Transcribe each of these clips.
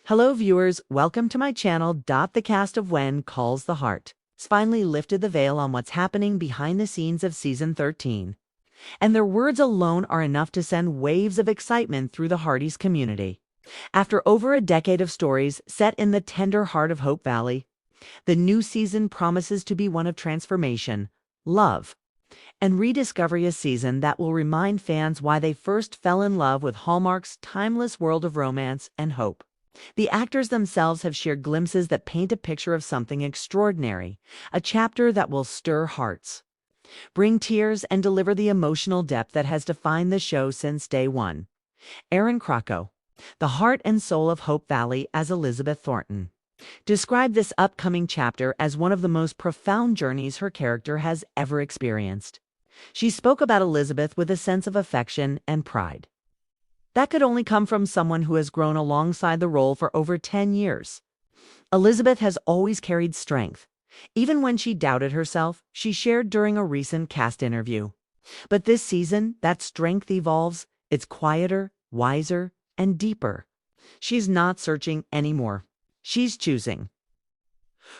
Hello viewers, welcome to my channel. The cast of When Calls the Heart has finally lifted the veil on what's happening behind the scenes of season 13. And their words alone are enough to send waves of excitement through the Hardys community. After over a decade of stories set in the tender heart of Hope Valley, the new season promises to be one of transformation, love, and rediscovery, a season that will remind fans why they first fell in love with Hallmark's timeless world of romance and hope. The actors themselves have shared glimpses that paint a picture of something extraordinary, a chapter that will stir hearts, bring tears, and deliver the emotional depth that has defined the show since day one. Erin, Krakow, the heart and soul of Hope Valley as Elizabeth Thornton, described this upcoming chapter as one of the most profound journeys her character has ever experienced. She spoke about Elizabeth with a sense of affection and pride that could only come from someone who has grown alongside the role for over 10 years. Elizabeth has always carried strength, even when she doubted herself, she shared during a recent cast interview. But this season, that strength evolves. It's quieter, wiser, and deeper. She's not searching anymore. She's choosing.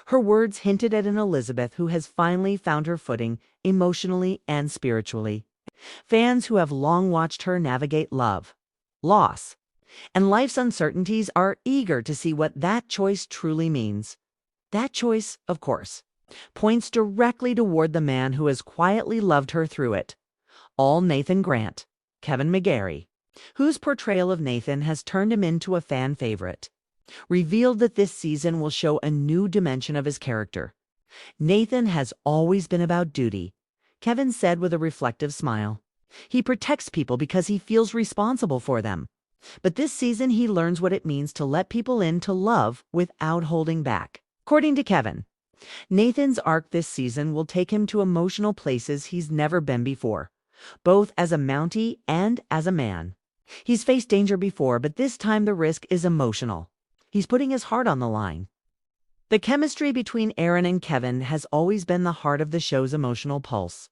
Her words hinted at an Elizabeth who has finally found her footing emotionally and spiritually. Fans who have long watched her navigate love, loss, and life's uncertainties are eager to see what that choice truly means. That choice, of course, points directly toward the man who has quietly loved her through it all, Nathan Grant, Kevin McGarry, whose portrayal of Nathan has turned him into a fan favorite, revealed that this season will show a new dimension of his character. Nathan has always been about duty, Kevin said with a reflective smile. He protects people because he feels responsible for them. But this season he learns what it means to let people in to love without holding back. According to Kevin, Nathan's arc this season will take him to emotional places he's never been before, both as a Mountie and as a man. He's faced danger before, but this time the risk is emotional. He's putting his heart on the line. The chemistry between Erin and Kevin has always been the heart of the show's emotional pulse.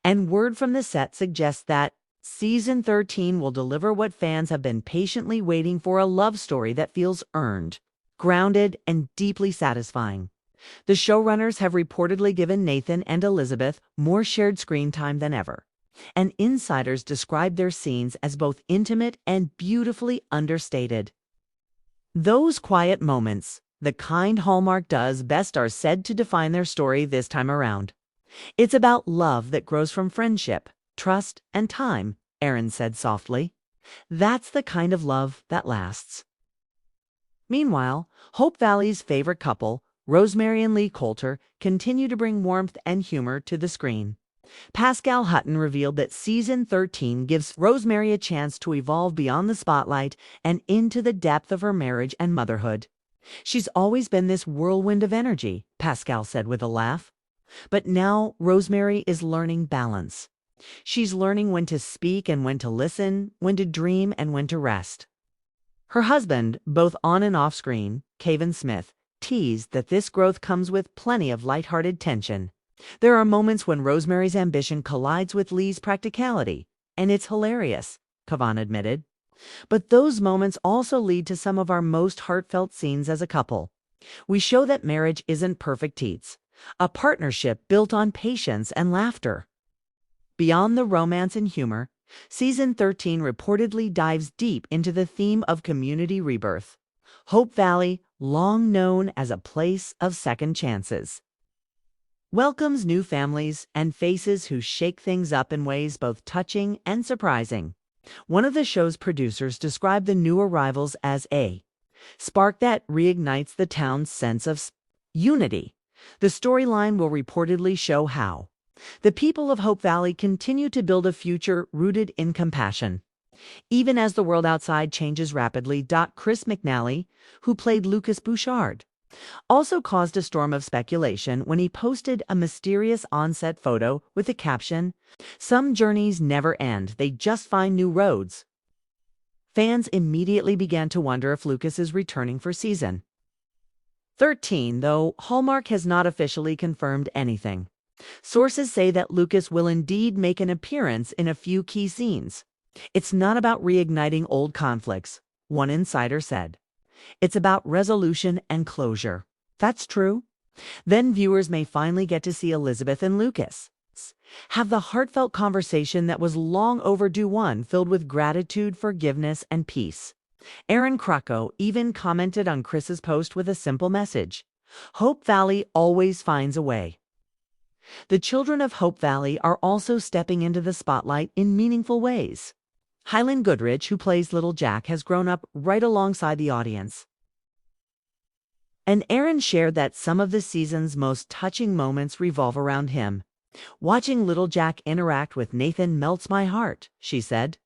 And word from the set suggests that season 13 will deliver what fans have been patiently waiting for, a love story that feels earned, grounded, and deeply satisfying. The showrunners have reportedly given Nathan and Elizabeth more shared screen time than ever, and insiders describe their scenes as both intimate and beautifully understated. Those quiet moments, the kind Hallmark does best, are said to define their story this time around. It's about love that grows from friendship, trust, and time, Erin said softly. That's the kind of love that lasts. Meanwhile, Hope Valley's favorite couple, Rosemary and Lee, continue to bring warmth and humor to the screen. Pascal Hutton revealed that season 13 gives Rosemary a chance to evolve beyond the spotlight and into the depth of her marriage and motherhood. She's always been this whirlwind of energy, Pascal said with a laugh. But now Rosemary is learning balance. She's learning when to speak and when to listen, when to dream and when to rest. Her husband, both on and off screen, Kevin Smith, teased that this growth comes with plenty of lighthearted tension. There are moments when Rosemary's ambition collides with Lee's practicality, and it's hilarious, Kevin admitted. But those moments also lead to some of our most heartfelt scenes as a couple. We show that marriage isn't perfect teats, a partnership built on patience and laughter. Beyond the romance and humor, season 13 reportedly dives deep into the theme of community rebirth. Hope Valley, long known as a place of second chances, welcomes new families and faces who shake things up in ways both touching and surprising. One of the show's producers described the new arrivals as a spark that reignites the town's sense of unity. The storyline will reportedly show how the people of Hope Valley continue to build a future rooted in compassion, even as the world outside changes rapidly. Chris McNally, who played Lucas Bouchard, also caused a storm of speculation when he posted a mysterious on-set photo with the caption, "Some journeys never end, they just find new roads." Fans immediately began to wonder if Lucas is returning for season 13, though Hallmark has not officially confirmed anything. Sources say that Lucas will indeed make an appearance in a few key scenes. It's not about reigniting old conflicts, one insider said. It's about resolution and closure. That's true. Then viewers may finally get to see Elizabeth and Lucas have the heartfelt conversation that was long overdue, one filled with gratitude, forgiveness, and peace. Erin Krakow even commented on Chris's post with a simple message: Hope Valley always finds a way. The children of Hope Valley are also stepping into the spotlight in meaningful ways. Hyland Goodrich, who plays Little Jack, has grown up right alongside the audience. And Erin shared that some of the season's most touching moments revolve around him. Watching Little Jack interact with Nathan melts my heart, she said.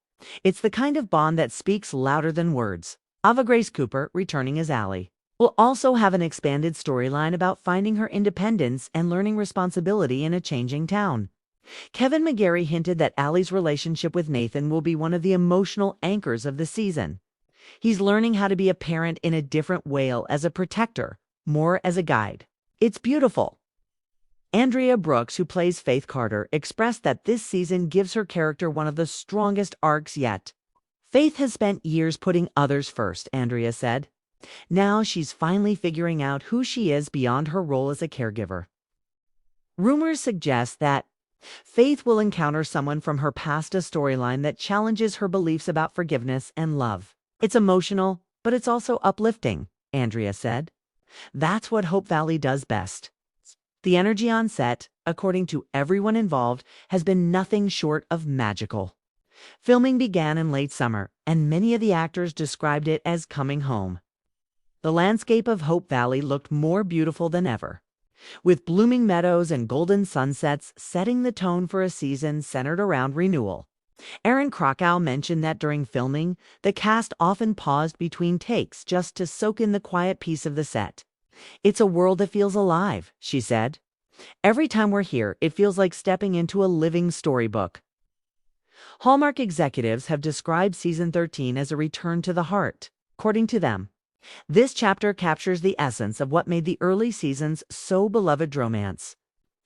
It's the kind of bond that speaks louder than words. Ava Grace Cooper, returning as Allie, will also have an expanded storyline about finding her independence and learning responsibility in a changing town. Kevin McGarry hinted that Allie's relationship with Nathan will be one of the emotional anchors of the season. He's learning how to be a parent in a different way, as a protector, more as a guide. It's beautiful. Andrea Brooks, who plays Faith Carter, expressed that this season gives her character one of the strongest arcs yet. Faith has spent years putting others first, Andrea said. Now she's finally figuring out who she is beyond her role as a caregiver. Rumors suggest that Faith will encounter someone from her past, a storyline that challenges her beliefs about forgiveness and love. It's emotional, but it's also uplifting, Andrea said. That's what Hope Valley does best. The energy on set, according to everyone involved, has been nothing short of magical. Filming began in late summer, and many of the actors described it as coming home. The landscape of Hope Valley looked more beautiful than ever, with blooming meadows and golden sunsets setting the tone for a season centered around renewal. Erin Krakow mentioned that during filming, the cast often paused between takes just to soak in the quiet peace of the set. It's a world that feels alive, she said. Every time we're here, it feels like stepping into a living storybook. Hallmark executives have described season 13 as a return to the heart. According to them, this chapter captures the essence of what made the early seasons so beloved: romance,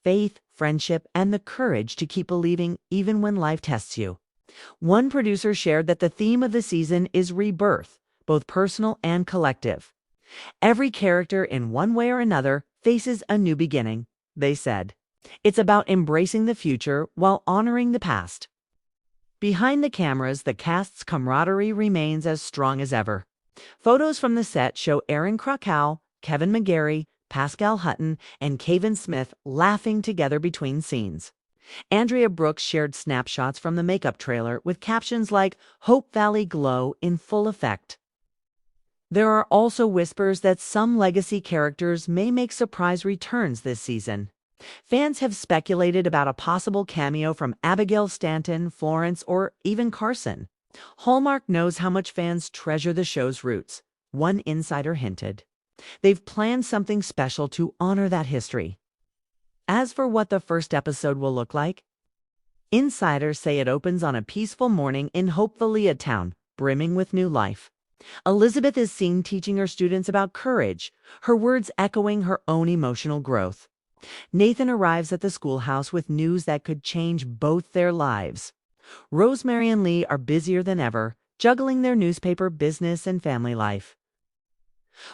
faith, friendship, and the courage to keep believing even when life tests you. One producer shared that the theme of the season is rebirth, both personal and collective. Every character, in one way or another, faces a new beginning, they said. It's about embracing the future while honoring the past. Behind the cameras, the cast's camaraderie remains as strong as ever. Photos from the set show Erin Krakow, Kevin McGarry, Pascal Hutton, and Kevin Smith laughing together between scenes. Andrea Brooks shared snapshots from the makeup trailer with captions like "Hope Valley Glow" in full effect. There are also whispers that some legacy characters may make surprise returns this season. Fans have speculated about a possible cameo from Abigail Stanton, Florence, or even Carson. Hallmark knows how much fans treasure the show's roots, one insider hinted. They've planned something special to honor that history. As for what the first episode will look like, insiders say it opens on a peaceful morning in Hope Valley, a town brimming with new life. Elizabeth is seen teaching her students about courage, her words echoing her own emotional growth. Nathan arrives at the schoolhouse with news that could change both their lives. Rosemary and Lee are busier than ever, juggling their newspaper business and family life.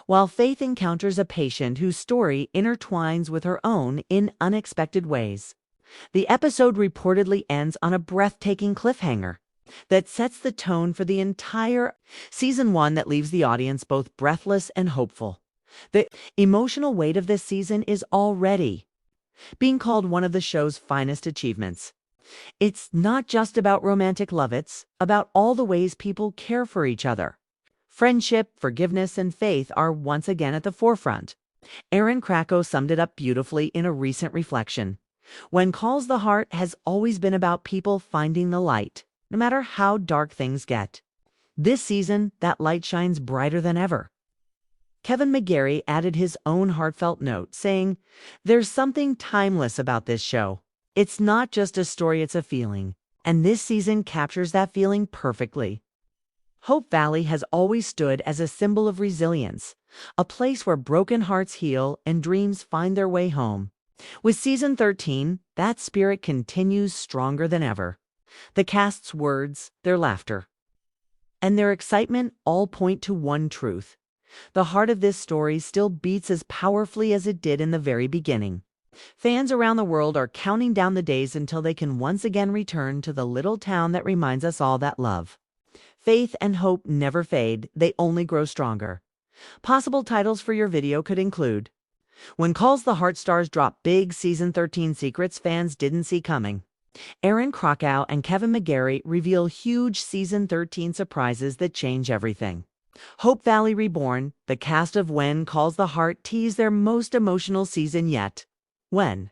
While Faith encounters a patient whose story intertwines with her own in unexpected ways. The episode reportedly ends on a breathtaking cliffhanger that sets the tone for the entire season, one that leaves the audience both breathless and hopeful. The emotional weight of this season is already being called one of the show's finest achievements. It's not just about romantic love, it's about all the ways people care for each other. Friendship, forgiveness, and faith are once again at the forefront. Erin Krakow summed it up beautifully in a recent reflection. When Calls the Heart has always been about people finding the light, no matter how dark things get. This season, that light shines brighter than ever. Kevin McGarry added his own heartfelt note, saying, "There's something timeless about this show. It's not just a story, it's a feeling. And this season captures that feeling perfectly." Hope Valley has always stood as a symbol of resilience, a place where broken hearts heal and dreams find their way home. With season 13, that spirit continues stronger than ever. The cast's words, their laughter, and their excitement all point to one truth. The heart of this story still beats as powerfully as it did in the very beginning. Fans around the world are counting down the days until they can once again return to the little town that reminds us all that love, faith, and hope never fade, they only grow stronger. Possible titles for your video could include When Calls the Heart stars drop big Season 13 secrets fans didn't see coming. Erin, Krakow, and Kevin McGarry reveal huge Season 13 surprises that change everything. Hope Valley Reborn, the cast of When Calls the Heart tease their most emotional season yet. When